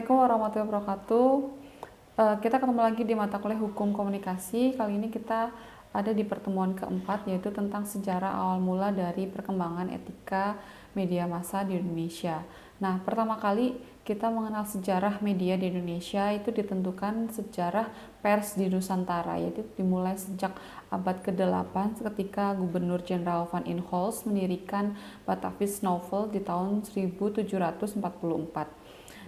Assalamualaikum warahmatullahi wabarakatuh. Kita ketemu lagi di mata kuliah Hukum Komunikasi. Kali ini kita ada di pertemuan keempat, yaitu tentang sejarah awal mula dari perkembangan etika media massa di Indonesia. Nah, pertama kali kita mengenal sejarah media di Indonesia itu ditentukan sejarah pers di Nusantara, yaitu dimulai sejak abad ke-8 ketika Gubernur Jenderal Van Inhofe mendirikan Batavisch Novel di tahun 1744.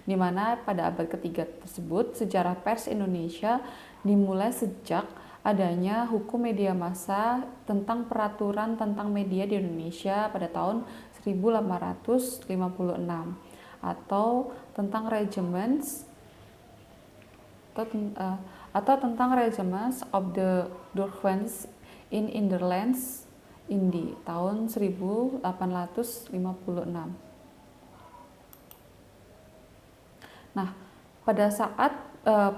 Di mana pada abad ketiga tersebut sejarah pers Indonesia dimulai sejak adanya hukum media massa tentang peraturan tentang media di Indonesia pada tahun 1856 atau tentang regiments atau tentang Regiments of the Dorpens in Netherlands Indi tahun 1856. Nah, pada saat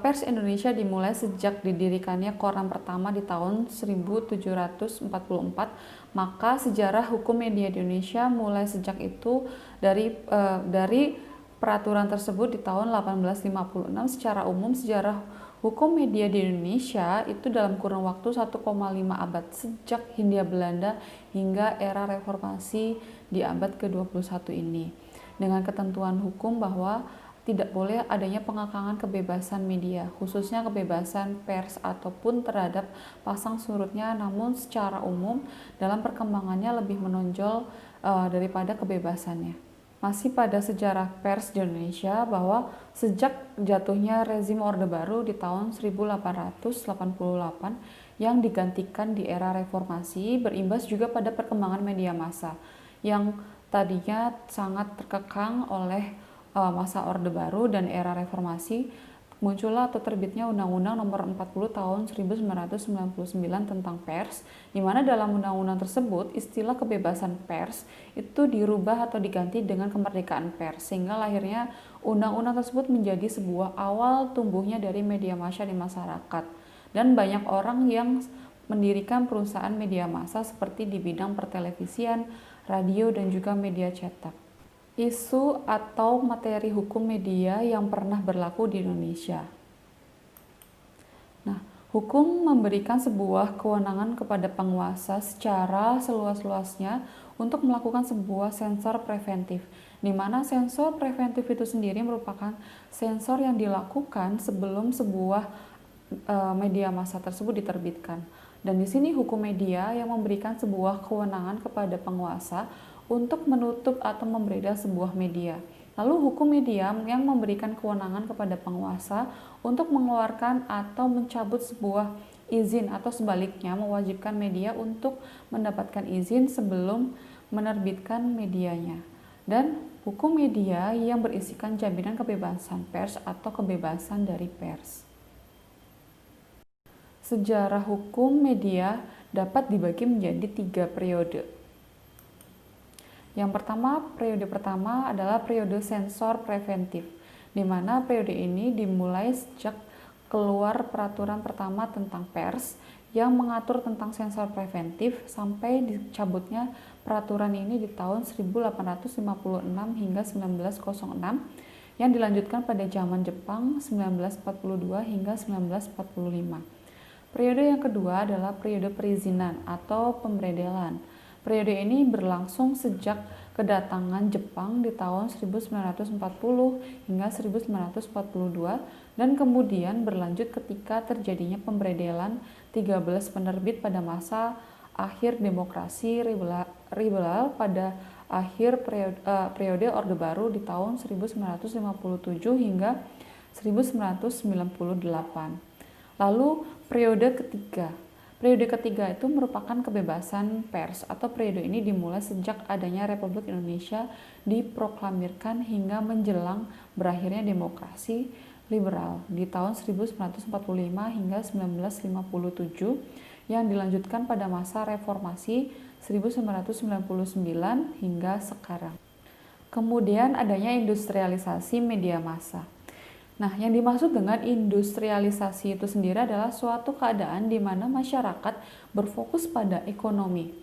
pers Indonesia dimulai sejak didirikannya koran pertama di tahun 1744, maka sejarah hukum media di Indonesia mulai sejak itu dari peraturan tersebut di tahun 1856. Secara umum sejarah hukum media di Indonesia itu dalam kurun waktu 1,5 abad sejak Hindia Belanda hingga era reformasi di abad ke-21 ini, dengan ketentuan hukum bahwa tidak boleh adanya pengekangan kebebasan media, khususnya kebebasan pers ataupun terhadap pasang surutnya, namun secara umum dalam perkembangannya lebih menonjol daripada kebebasannya. Masih pada sejarah pers di Indonesia, bahwa sejak jatuhnya rezim Orde Baru di tahun 1888 yang digantikan di era reformasi, berimbas juga pada perkembangan media massa yang tadinya sangat terkekang oleh masa Orde Baru dan era reformasi. Muncullah atau terbitnya Undang-Undang Nomor 40 Tahun 1999 tentang pers, di mana dalam undang-undang tersebut istilah kebebasan pers itu dirubah atau diganti dengan kemerdekaan pers, sehingga lahirnya undang-undang tersebut menjadi sebuah awal tumbuhnya dari media massa di masyarakat, dan banyak orang yang mendirikan perusahaan media massa seperti di bidang pertelevisian, radio, dan juga media cetak. Isu atau materi hukum media yang pernah berlaku di Indonesia. Nah, hukum memberikan sebuah kewenangan kepada penguasa secara seluas-luasnya untuk melakukan sebuah sensor preventif, di mana sensor preventif itu sendiri merupakan sensor yang dilakukan sebelum sebuah media massa tersebut diterbitkan. Dan di sini hukum media yang memberikan sebuah kewenangan kepada penguasa untuk menutup atau memberedar sebuah media. Lalu hukum media yang memberikan kewenangan kepada penguasa untuk mengeluarkan atau mencabut sebuah izin, atau sebaliknya mewajibkan media untuk mendapatkan izin sebelum menerbitkan medianya. Dan hukum media yang berisikan jaminan kebebasan pers atau kebebasan dari pers. Sejarah hukum media dapat dibagi menjadi 3 periode. Yang pertama, periode pertama adalah periode sensor preventif, di mana periode ini dimulai sejak keluar peraturan pertama tentang pers yang mengatur tentang sensor preventif sampai dicabutnya peraturan ini di tahun 1856 hingga 1906, yang dilanjutkan pada zaman Jepang 1942 hingga 1945. Periode yang kedua adalah periode perizinan atau pemberedelan. Periode ini berlangsung sejak kedatangan Jepang di tahun 1940 hingga 1942, dan kemudian berlanjut ketika terjadinya pemberedelan 13 penerbit pada masa akhir demokrasi liberal pada akhir periode Orde Baru di tahun 1957 hingga 1998. Lalu periode ketiga. Periode ketiga itu merupakan kebebasan pers, atau periode ini dimulai sejak adanya Republik Indonesia diproklamirkan hingga menjelang berakhirnya demokrasi liberal di tahun 1945 hingga 1957, yang dilanjutkan pada masa reformasi 1999 hingga sekarang. Kemudian adanya industrialisasi media massa. Nah, yang dimaksud dengan industrialisasi itu sendiri adalah suatu keadaan di mana masyarakat berfokus pada ekonomi,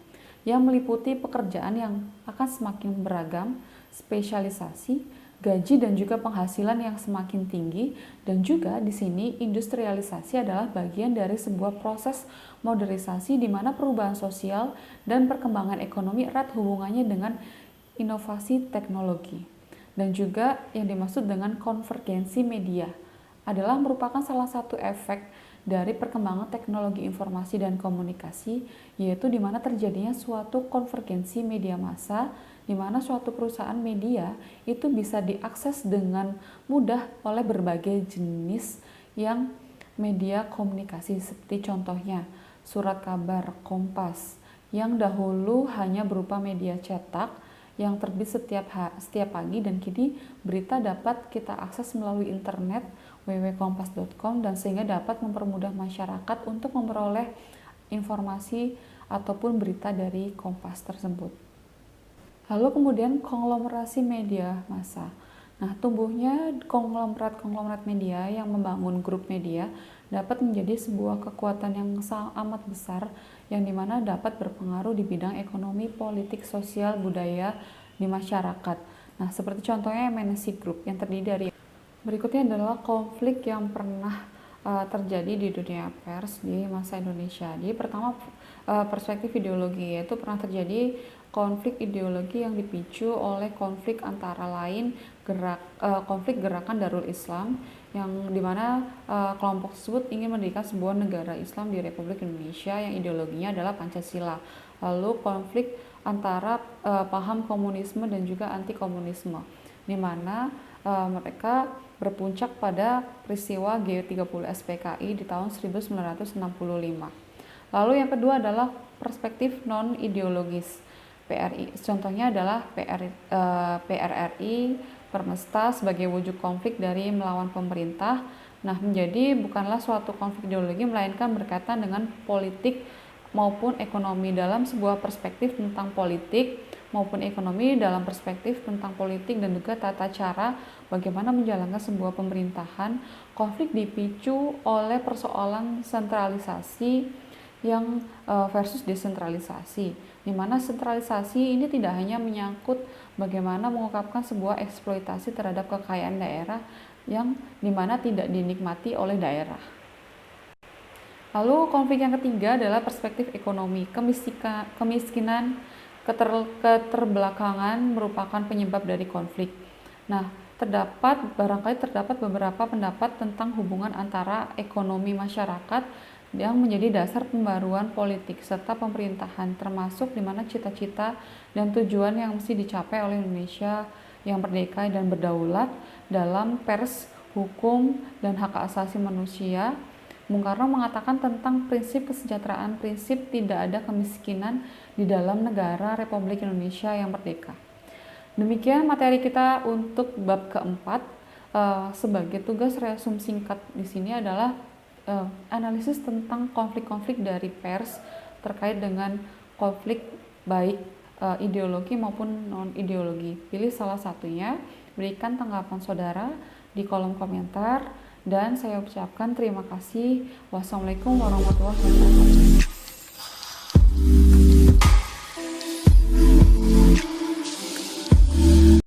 yang meliputi pekerjaan yang akan semakin beragam, spesialisasi, gaji dan juga penghasilan yang semakin tinggi, dan juga di sini industrialisasi adalah bagian dari sebuah proses modernisasi di mana perubahan sosial dan perkembangan ekonomi erat hubungannya dengan inovasi teknologi. Dan juga yang dimaksud dengan konvergensi media adalah merupakan salah satu efek dari perkembangan teknologi informasi dan komunikasi, yaitu di mana terjadinya suatu konvergensi media massa, di mana suatu perusahaan media itu bisa diakses dengan mudah oleh berbagai jenis yang media komunikasi, seperti contohnya surat kabar Kompas yang dahulu hanya berupa media cetak yang terbit setiap pagi, dan kini berita dapat kita akses melalui internet www.kompas.com, dan sehingga dapat mempermudah masyarakat untuk memperoleh informasi ataupun berita dari Kompas tersebut. Lalu kemudian konglomerasi media massa. Nah, tumbuhnya konglomerat media yang membangun grup media dapat menjadi sebuah kekuatan yang sangat amat besar, yang dimana dapat berpengaruh di bidang ekonomi, politik, sosial, budaya di masyarakat. Nah, seperti contohnya MNC Group yang terdiri dari berikutnya adalah konflik yang pernah terjadi di dunia pers di masa Indonesia. Jadi pertama, perspektif ideologi, yaitu pernah terjadi konflik ideologi yang dipicu oleh konflik antara lain konflik gerakan Darul Islam, yang dimana kelompok tersebut ingin mendirikan sebuah negara Islam di Republik Indonesia yang ideologinya adalah Pancasila. Lalu konflik antara paham komunisme dan juga anti komunisme, di mana mereka berpuncak pada peristiwa G30 SPKI di tahun 1965. Lalu yang kedua adalah perspektif non-ideologis, PRI. Contohnya adalah PRRI, Permesta, sebagai wujud konflik dari melawan pemerintah. Nah, menjadi bukanlah suatu konflik ideologi, melainkan berkaitan dengan politik maupun ekonomi dalam sebuah perspektif tentang politik maupun ekonomi dalam perspektif tentang politik dan juga tata cara bagaimana menjalankan sebuah pemerintahan. Konflik dipicu oleh persoalan sentralisasi yang versus desentralisasi, di mana sentralisasi ini tidak hanya menyangkut bagaimana mengungkapkan sebuah eksploitasi terhadap kekayaan daerah yang dimana tidak dinikmati oleh daerah. Lalu konflik yang ketiga adalah perspektif ekonomi. Kemiskinan, keterbelakangan merupakan penyebab dari konflik. Nah, barangkali terdapat beberapa pendapat tentang hubungan antara ekonomi masyarakat yang menjadi dasar pembaruan politik serta pemerintahan, termasuk di mana cita-cita dan tujuan yang mesti dicapai oleh Indonesia yang merdeka dan berdaulat dalam pers, hukum, dan hak asasi manusia. Bung Karno mengatakan tentang prinsip kesejahteraan, prinsip tidak ada kemiskinan di dalam negara Republik Indonesia yang merdeka. Demikian materi kita untuk bab keempat. Sebagai tugas resum singkat di sini adalah analisis tentang konflik-konflik dari pers terkait dengan konflik baik ideologi maupun non-ideologi. Pilih salah satunya, berikan tanggapan saudara di kolom komentar, dan saya ucapkan terima kasih. Wassalamualaikum warahmatullahi wabarakatuh.